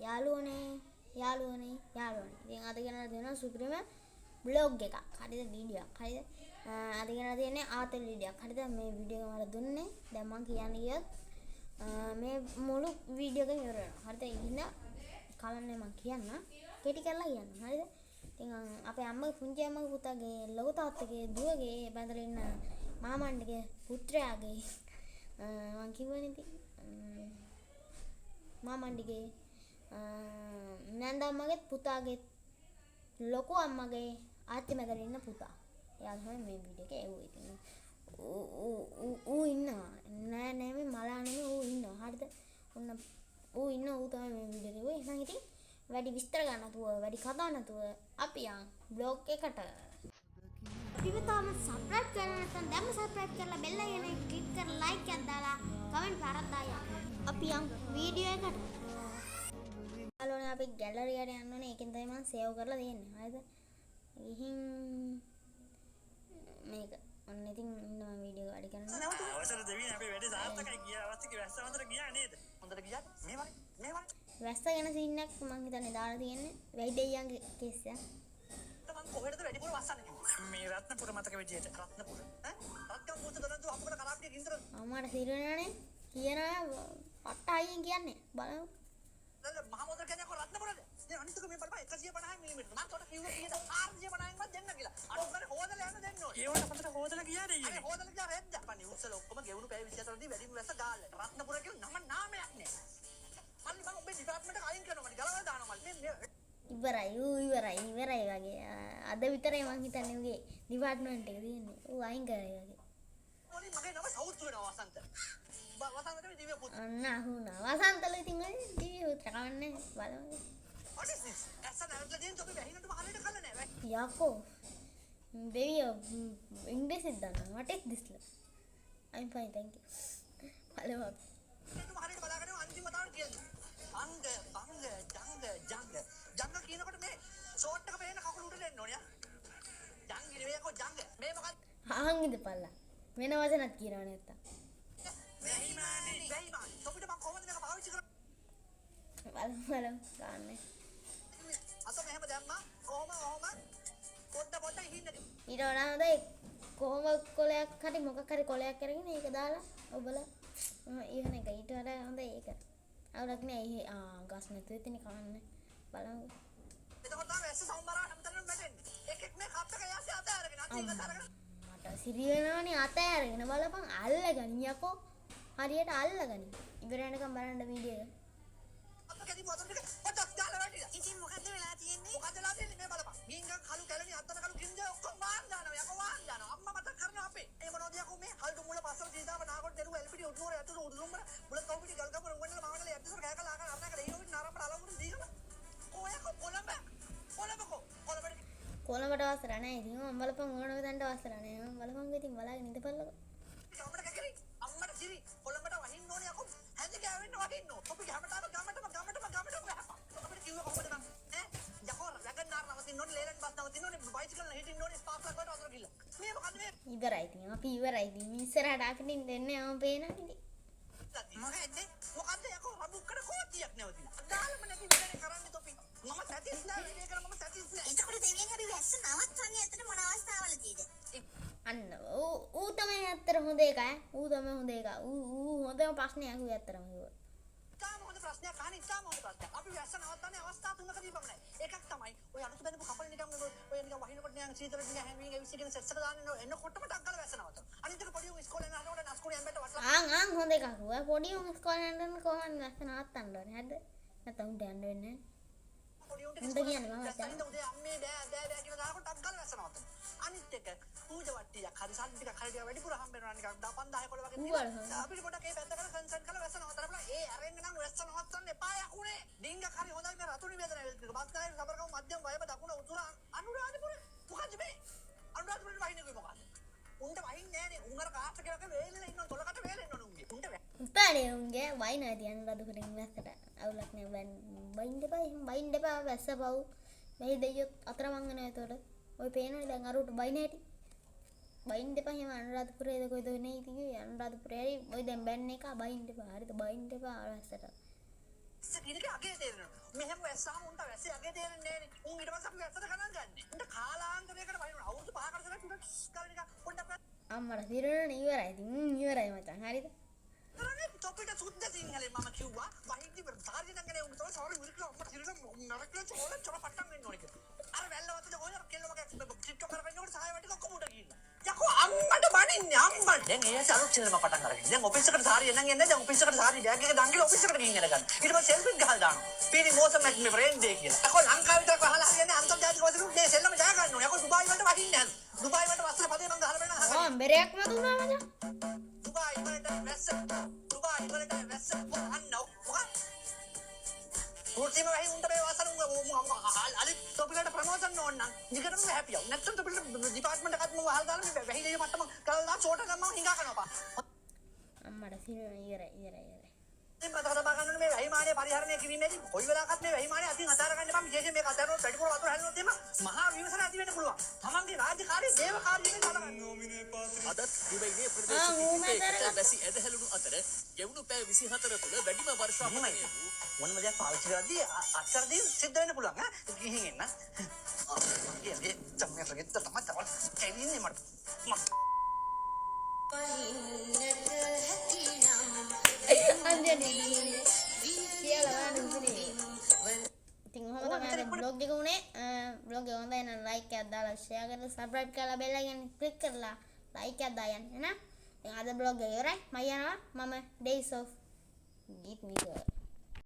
යාළුවනේ. ඉතින් අද ගෙනලා දෙනවා සුපිරිම බ්ලොග් එකක්. හරිද? වීඩියෝ එකක්. හරිද? අද ගෙනලා තියෙන්නේ ආතල් වීඩියෝ එකක්. හරිද? මේ වීඩියෝ එක මට දුන්නේ. දැන් මම කියන්නේ ගියොත් මේ මුළු වීඩියෝ එකම ඉවර වෙනවා. හරිද? ඉන්න කලන්නේ මම කියන්න. කෙටි කරලා කියන්න. හරිද? ඉතින් අපේ අම්මගේ පුංචි අම්මගේ පුතාගේ ලොකු තාත්තගේ දුවගේ බඳලා ඉන්න මාමණ්ඩගේ පුත්‍රයාගේ මම කිව්වනේ ඉතින් මාමණ්ඩගේ නන්දම්මගේ පුතාගේ ලොකු අම්මගේ ආච්චි මැදලා ඉන්න පුතා. එයා තමයි මේ වීඩියෝ එකේ එව්වේ. ඉතින් ඌ ඉන්නවා. නෑ මේ මලා නෙමෙයි ඌ ඉන්නවා. හරිද? ඌ ඉන්නවා. ඌ තමයි මේ වීඩියෝ එකේ එව්වේ. එහෙනම් ඉතින් වැඩි විස්තර ගන්න නැතුව වැඩි කතා නැතුව අපි යන් බ්ලොග් එකට. අපිව තාම සබ්ස්ක්‍රයිබ් කරලා නැත්නම් දැන්ම සබ්ස්ක්‍රයිබ් කරලා බෙල් අයිකන් එක ක්ලික් කරලා ලයික් එකක් දාලා කමෙන්ට් පාරක් දාලා අපි යන් වීඩියෝ එකට. හලෝනේ අපි ගැලරි එකට යන්න ඕනේ. ඒකෙන් තමයි මම සේව් කරලා තියෙන්නේ. හරිද? ගිහින් මේක ඔන්න ඉතින් ඉන්න මම වීඩියෝ එක වැඩි කරනවා. අවසර දෙවියන් අපි වැඩි සාර්ථකයි ගියා. අවස්ථික වැස්ස වන්දර ගියා නේද? හොඳට ගියා. මේ වගේ වැස්ස ගැන සීන් එකක් මම හිතන්නේ දාලා තියෙන්නේ. වෙයිඩෙයියන්ගේ කේස් එක. මම කොහෙටද වැඩිපුර වස්සන්නේ කිව්වා. මේ රත්නපුර මතක විදියට. රත්නපුර. රත්නපුර දොරන්දු අපකට කරාප්ටිය ගින්දර. අම්මාට සිරුවනනේ කියනවා අට්ටයියෙන් කියන්නේ. බලමු. නේද මහමෝදර කියන්නේ කො රත්නපුරද? දැන් අනිත් එක මේ බලපන් 150 මිලිමීටර. මම තොට කිව්වා 450 වත් දෙන්න කියලා. අර උඩට හොදලා යන්න දෙන්න ඕනේ. ඒ වුණා අපිට හොදලා ගියාද ඊයේ? අර හොදලා ගියා රෙද්ද. පන්නේ උස්සල ඔක්කොම ගෙවුණු පැය 24 දී වැඩිම වැස්ස ගාල්ල. රත්නපුර කියලා නම නාමයක් නෑ. මල්ලි මම ඔබේ ඩිපාර්ට්මන්ට් එක අයින් කරනවා මල්ලි ගලවලා දානවා මල්ලි. ඉවරයි වගේ. අද විතරයි මං හිතන්නේ උගේ ඩිපාර්ට්මන්ට් එක තියෙන්නේ. ඌ අයින් කරේ වගේ. ඕනි මගේ නම සෞතු වෙනවා වසන්ත. වසන්තට දිව්‍ය පුත්. අන්න අහුණා. වසන්තල ඉතින් ඔය දිව්‍ය පුත් කවන්නේ බලමු. What is this? ඇසන ඇවිල්ලා දෙන්න ඔබ වැහිනට මහලට කල්ල නෑ. යකෝ. දෙවියෝ ඉංග්‍රීසියෙන් දන්නවා. What is this? I'm fine, thank you. බලමු. මහලට බලාගෙන අන්තිම තාවට කියන්නේ. ජංග කියනකොට මේ ෂෝට් එක පේන කකුල උඩට එන්න ඕනේ. ජංග ඉරේකෝ ජංග. මේ මොකක්ද? ආන් ඉඳපල්ලා. වෙන වචනක් කියනවා නැත්තම්. වෙයිමානි. තොපිට මම කොහොමද මේක පාවිච්චි කරන්නේ? බලමු ගන්න. අත මෙහෙම දැම්මා. කොහොම පොඩ හින්න. ඊට වඩා හොඳයි කොහොම කොලයක් හරි මොකක් හරි කොලයක් අරගෙන ඒක දාලා ඔබලා ඉහන එක ඊට වඩා හොඳයි ඒක. අවුලක් නෑ. ගස් නැතුව ඉතින් කවන්නේ. බලමු. එතකොට තමයි ඇස්ස සම්බරා හැමතැනම වැටෙන්නේ. එකෙක් මේ කප් එක යස්සේ අත අරගෙන අරගෙන මට සිරි වෙනවනේ අත අරගෙන බලපන් අල්ලගනි යකෝ. හරියට අල්ලගනි. ඉවර වෙනකම් බලන්න වීඩියෝ එක. අපකදී මොකද පොඩක් දාලා වැටිලා. ඉතින් මොකද වෙලා තියෙන්නේ? මේ බලපන්. ගින්ග කළු කැලණි අත්තන කළු ගින්ද ඔක්කොම වාන් දානවා. යකෝ වාන් දානවා. අම්මා මතක් කරනවා අපේ. ඒ මොනවද යකෝ මේ හල්දු මුල පස්සට දීදාම නාගොඩ දෙරුව එල්පිටි උඩුනෝර යතුරු උඩුනුම්බර මුල කවුපිටි ගල්ගම රුවන්වල මාවනල යද්දසර කෑකලා ආකන අරනක රේරුවිට නාරම්බර අලමුරු දීගම. කොලඹට වස්තර නැහැ ඉතින් මම බලපන් ඕනම තැනට වස්තර නැහැ මම බලපන් ඉතින් බලාගෙන ඉඳපල්ලකො අම්මට සිරි කොලඹට වහින්න ඕනේ යකෝ හැන්ද ගෑවෙන්න වහින්න අපි ගමටම අපිට කිව්ව කොහොමද නම් යකෝ ලගන් නාර නවතින්න ඕනේ ලේලන් බස් නවතින්න ඕනේ බයිසිකල් හිටින්න ඕනේ ස්පාර්ක් ලක් වලට අතර ගිහලා මේ මොකද්ද මේ ඉවරයි ඉතින් අපි ඉවරයි ඉතින් ඉස්සරහට අපිට දෙන්නේ මම පේනවා ඉතින් මොකද්ද යකෝ රබුක්කට කෝටියක් නැවතිලා අදාළම නැති වෙලනේ කරන්නේ තොපි මම සැටිස් නෑ වැඩේ කර මම සැටිස් නෑ එතකොට දෙවියන් අපි වැස්ස නවත්තන්නේ ඇත්තට මොන අවස්ථාවලදීද අන්න ඌ තමයි ඇත්තට හොඳ එක ඌ හොඳම ප්‍රශ්නයක් අහුවේ ඇත්තටම කිව්වා තාම හොඳ ප්‍රශ්නයක් අහන්නේ තාම හොඳ ප්‍රශ්නයක් අපි වැස්ස නවත්තන්නේ අවස්ථා තුනකදී පමණයි එකක් තමයි ඔය අලුත් බඳපු කපල නිකන් ඔය නිකන් වහිනකොට නිකන් සීතලට නිකන් හැමින් ඇවිස්සගෙන සෙට් එක දාන්න එන්නකොටම ටක් ගාලා වැස්ස නවත්තන අනිත් එක පොඩි උන් ඉස්කෝලේ යනකොට නස්කෝලේ යන්නට වටලා ආන් හොඳ එකක් ඌ පොඩි උන් ඉස්කෝලේ යන්න කොහොමද වැස්ස නවත්තන්න ඕනේ හරිද නැත්නම් උන්ට යන්න වෙන්නේ උන්ට කියන්නේ මම දැන් උදේ අම්මේ බෑ කියලා දානකොට ටක් ගාලා වැස්ස නවත්තන අනිත් එක පූජා වට්ටියක් හරි සල්ලි ටිකක් හරි ටිකක් වැඩිපුර හම්බ වෙනවා නිකන් 5000 කොළ වගේ තියෙනවා අපිට පොඩක් ඒ පැත්ත කරලා කන්සර්න් කරලා වැස්ස නවත්තන්න බලන්න ඒ අරෙන්න නම් වැස්ස නවත්තන්න එපා යකුනේ ඩිංගක් හරි හොඳයි මේ රතු නිවේදනය වෙල් ටික බස්නායක සබරකම මධ්‍යම වයම දකුණ උතුර අනුරාධපුර මොකද්ද මේ අනුරාධපුරට වහින්නේ මොකද්ද උන්ට වහින්නේ නෑනේ උන් අර කාට් එකක වේලෙලා ඉන්න තොලකට වේලෙන්න ඕන උන්ගේ උන්ට උපානේ උන්ගේ වයින් ඇති අනුරාධපුරෙන් වැස්සට අවුලක් නෑ බයින්ඩ එපා වැස්ස පව් මේ දෙයියොත් අතරමං වෙනවා එතකොට ඔය පේනවනේ දැන් අර උට බයින් ඇති බයින්ඩ එපා එහෙම අනුරාධපුරේද කොයිද වෙන්නේ ඉතින් අනුරාධපුරේ ඔය දැන් බෑන් එක බයින්ඩ එපා හරිද බයින්ඩ එපා වැස්සට අගේ තේරෙනවා. මෙහෙම වැස්සාම උන්ට වැස්සේ අගේ තේරෙන්නේ නැහැ නේ. උන් ඊට පස්සේ අපි වැස්සට ගණන් ගන්න. උන්ට කාලාන්තරයකට වහිනවා. අවුරුදු 5කට සැරයක් උන්ට කරන එක පොඩ්ඩක් අම්මට සිරුරනේ ඉවරයි. ඉතින් ඉවරයි මචං. හරිද? කරන්නේ තොපිට සුද්ධ සිංහලෙන් මම කිව්වා. වහිද්දි තාරිය නංගනේ උන් තමයි සාරි විරිකලා අම්මට සිරුරට නරකලා චොල පට්ටම් වෙන්න ඕනේ කියලා. අර වැල්ලවත්තේ ඔය කෙල්ලමක ටික්ටොක් කරගෙනකොට සාය වටි කොක්ක උඩ ගිහින්. යකෝ අම්මට බනින්නේ අම්මට. දැන් ඒ අලුත් සිනමා පටන් අරගෙන. දැන් ඔෆිස් එකට සාරිය එන්න එන්නේ දැන් ඔෆිස් එකට සාරිය බෑග් එක දංගිලා ඔෆිස් එකට ගිහින් යනගන්න. ඊට පස්සේ සෙල්ෆිත් ගහලා දානවා. පීරි මෝසම් මැච් මේ ෆ්‍රෙන්ඩ් ඩේ කියලා. යකෝ ලංකාව විතර ගහලා හරියන්නේ අන්තර්ජාතික වශයෙන් මේ සෙල්ලම ජය ගන්න ඕනේ. යකෝ දුබායි වලට වහින්නේ නැහැ. දුබායි වලට වස්ත්‍ර පදේ මං ගහලා බලන්න. ඕ බෙරයක් මතුනා මචං. දුබායි වලට වැස්ස. දුබායි වලට වැස්ස අන්නෝ. මොකක්ද? කුර්තිම වහි උන්ට මේ වසන අලි තොපිලට ප්‍රමෝෂන් ඕන නම් නිකරම හැපියව. නැත්තම් තොපිලට ඩිපාර්ට්මන්ට් එකත් මම වහලා දාලා මේ වැහිලේ මට්ටම කරලා ෂෝට ගමම හිඟා කරනවා. අම්මට සිරුර ඉවරයි. ඉතින් මට කතා කරන්න මේ වැහිමානේ පරිහරණය කිරීමේදී කොයි වෙලාවකත් මේ වැහිමානේ අතින් අතාර ගන්න එපා. විශේෂයෙන් මේක අතාරනොත් වැඩිපුර වතුර හැලුනොත් එම මහා විවසන ඇති වෙන්න පුළුවන්. තමන්ගේ රාජකාරියේ දේවකාරියේ කරගන්න. අදත් දුබයියේ ප්‍රදේශ වැසි ඇදහැළුණු අතර ගෙවුණු පැය 24 තුළ වැඩිම වර්ෂාපතනය වූ මොනම දෙයක් පාවිච්චි කරද්දී අත්තරදී සිද්ධ වෙන්න පුළුවන් ඈ. ගිහින් එන්න. මගේ මේ තමයි කැවින්නේ මට. අන්ජලි කියලා නුඹනේ. ඉතින් ඔහොම තමයි බ්ලොග් එක උනේ. බ්ලොග් එක හොඳයි නම් ලයික් එකක් දාලා ෂෙයා කරලා සබ්ස්ක්‍රයිබ් කරලා බෙල් එකෙන් ක්ලික් කරලා ලයික් එකක් දායන් එහෙනම්. ඉතින් අද බ්ලොග් එක ඉවරයි. මම යනවා. මම days of git me girl